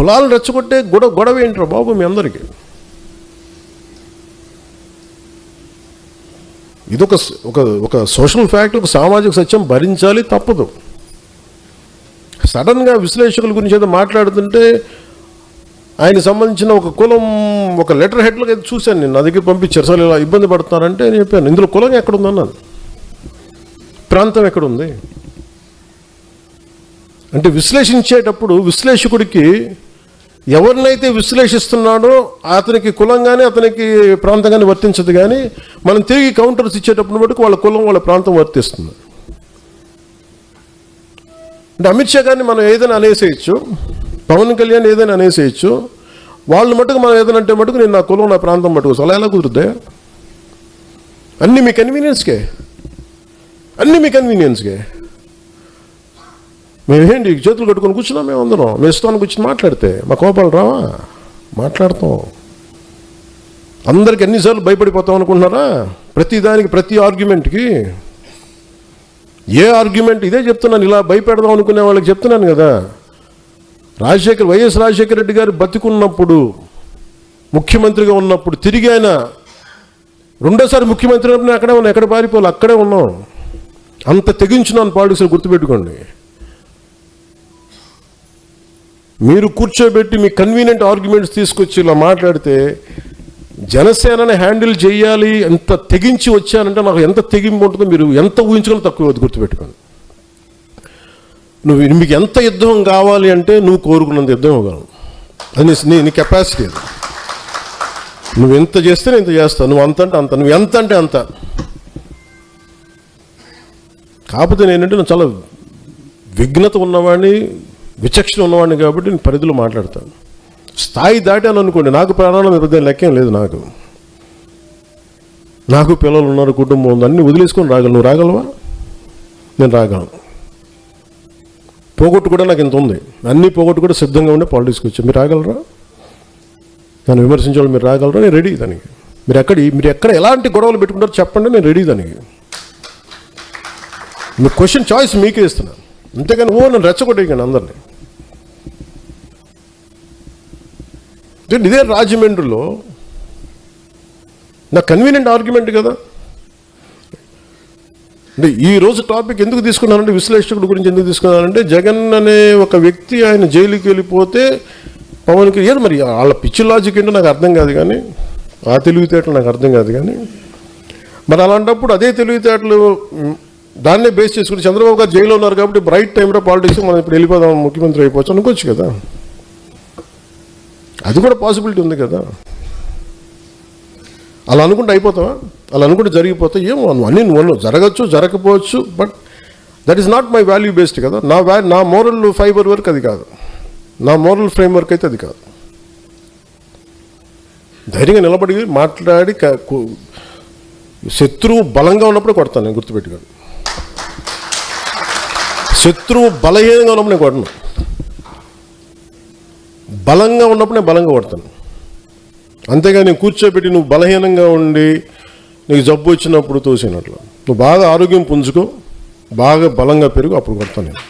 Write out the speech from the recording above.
కులాలు రెచ్చగొట్టే గొడవ ఏంట్రా బాబు మీ అందరికీ? ఇదొక ఒక సోషల్ ఫ్యాక్ట్, ఒక సామాజిక సత్యం, భరించాలి, తప్పదు. సడన్గా విశ్లేషకుల గురించి ఏదో మాట్లాడుతుంటే ఆయనకు సంబంధించిన ఒక కులం ఒక లెటర్ హెడ్లకు అయితే చూశాను నేను, నా దగ్గర పంపించారు. అసలు ఇలా ఇబ్బంది పడుతున్నారంటే నేను చెప్పాను, ఇందులో కులం ఎక్కడుందన్నాను, ప్రాంతం ఎక్కడుంది అంటే విశ్లేషించేటప్పుడు విశ్లేషకుడికి ఎవరినైతే విశ్లేషిస్తున్నాడో అతనికి కులం కానీ అతనికి ప్రాంతం కానీ వర్తించదు. కానీ మనం తిరిగి కౌంటర్స్ ఇచ్చేటప్పుడు మటుకు వాళ్ళ కులం వాళ్ళ ప్రాంతం వర్తిస్తుంది. అంటే అమిత్ షా గారిని మనం ఏదైనా అనేసేయచ్చు, పవన్ కళ్యాణ్ ఏదైనా అనేసేయచ్చు, వాళ్ళు మటుకు మనం ఏదైనా అంటే మటుకు నేను నా కులం నా ప్రాంతం మటుకు అలా ఎలా కుదురుద్దా? అన్నీ మీ కన్వీనియన్స్కే, అన్నీ మీ కన్వీనియన్స్కే. మేమేంటి చేతులు కట్టుకొని కూర్చున్నాం, మేము అందరం మేము ఇస్తానికి కూర్చొని మాట్లాడితే మా కోపాలు రావా? మాట్లాడతాం. అందరికి ఎన్నిసార్లు భయపడిపోతాం అనుకుంటున్నారా? ప్రతిదానికి ప్రతి ఆర్గ్యుమెంట్కి ఏ ఆర్గ్యుమెంట్ ఇదే చెప్తున్నాను, ఇలా భయపెడదాం అనుకునే వాళ్ళకి చెప్తున్నాను కదా. వైఎస్ రాజశేఖర రెడ్డి గారు బతికున్నప్పుడు ముఖ్యమంత్రిగా ఉన్నప్పుడు తిరిగి ఆయన రెండోసారి ముఖ్యమంత్రి ఉన్నప్పుడు అక్కడే ఉన్నాం, ఎక్కడ పారిపోవాలి అక్కడే ఉన్నాం. అంత తెగించున్నాను పాలిటిక్స్లో, గుర్తుపెట్టుకోండి. మీరు కూర్చోబెట్టి మీ కన్వీనియంట్ ఆర్గ్యుమెంట్స్ తీసుకొచ్చి ఇలా మాట్లాడితే జనసేనని హ్యాండిల్ చేయాలి ఎంత తెగించి వచ్చానంటే నాకు ఎంత తెగింపు ఉంటుందో మీరు ఎంత ఊహించుకుని తక్కువ, గుర్తుపెట్టుకోండి. మీకు ఎంత యుద్ధం కావాలి అంటే నువ్వు కోరుకున్నంత యుద్ధం ఇవ్వగలను, అది నీ కెపాసిటీ. అది నువ్వు ఎంత చేస్తే నేను ఇంత చేస్తాను, నువ్వు అంత అంటే అంత, నువ్వు ఎంత అంటే అంత. కాకపోతే నేనంటే నేను చాలా విఘ్నత ఉన్నవాడిని, విచక్షణ ఉన్నవాడిని కాబట్టి నేను పరిధిలో మాట్లాడతాను. స్థాయి దాటాను అనుకోండి, నాకు ప్రాణాలు పెద్ద లెక్కేం లేదు. నాకు పిల్లలు ఉన్నారు, కుటుంబం ఉంది, అన్నీ వదిలేసుకొని రాగలను. నువ్వు రాగలవా? నేను రాగలను. పోగొట్టు కూడా నాకు ఇంత ఉంది, అన్నీ పోగొట్టు కూడా సిద్ధంగా ఉండే పాలిటిక్స్కి వచ్చి మీరు రాగలరా? నన్ను విమర్శించాలి, మీరు రాగలరా? నేను రెడీ దానికి. మీరు ఎక్కడ ఎలాంటి గొడవలు పెట్టుకుంటారో చెప్పండి, నేను రెడీ దానికి. మీ క్వశ్చన్ చాయిస్ మీకే ఇస్తున్నాను, అంతేగాని నన్ను రెచ్చగొట్టేయకండి అందరినీ. ఇదే రాజమండ్రిలో నా కన్వీనియంట్ ఆర్గ్యుమెంట్ కదా. అంటే ఈరోజు టాపిక్ ఎందుకు తీసుకున్నానంటే, విశ్లేషకుడి గురించి ఎందుకు తీసుకున్నానంటే, జగన్ అనే ఒక వ్యక్తి ఆయన జైలుకి వెళ్ళిపోతే పవన్కి ఏదో మరి వాళ్ళ పిచ్చి లాజిక్ ఏంటో నాకు అర్థం కాదు, కానీ ఆ తెలివితేటలు నాకు అర్థం కాదు. కానీ మరి అలాంటప్పుడు అదే తెలివితేటలు దాన్నే బేస్ చేసుకుని చంద్రబాబు గారు జైల్లో ఉన్నారు కాబట్టి రైట్ టైంలో పాలిటిక్స్ మనం ఇప్పుడు వెళ్ళిపోదాం, ముఖ్యమంత్రి అయిపోవచ్చు అనుకోవచ్చు కదా. అది కూడా పాసిబిలిటీ ఉంది కదా. అలా అనుకుంటే అయిపోతావా? అలా అనుకుంటే జరిగిపోతే ఏమో అన్నీ నువ్వు జరగచ్చు, జరగకపోవచ్చు, but that is not my value based కదా. నా మోరల్ ఫైబర్ వర్క్ అది కాదు, నా మోరల్ ఫ్రేమ్ వర్క్ అయితే అది కాదు. ధైర్యంగా నిలబడి మాట్లాడి శత్రువు బలంగా ఉన్నప్పుడు కొడతాను నేను, గుర్తుపెట్టుకోండి. శత్రువు బలహీనంగా ఉన్నప్పుడు నేను కొడను, బలంగా ఉన్నప్పుడు నేను బలంగా కొడతాను. అంతేగా నేను కూర్చోబెట్టి నువ్వు బలహీనంగా ఉండి నీకు జబ్బు వచ్చినప్పుడు తోసినట్లు, నువ్వు బాగా ఆరోగ్యం పుంజుకో, బాగా బలంగా పెరుగు, అప్పుడు కొడతాను నేను.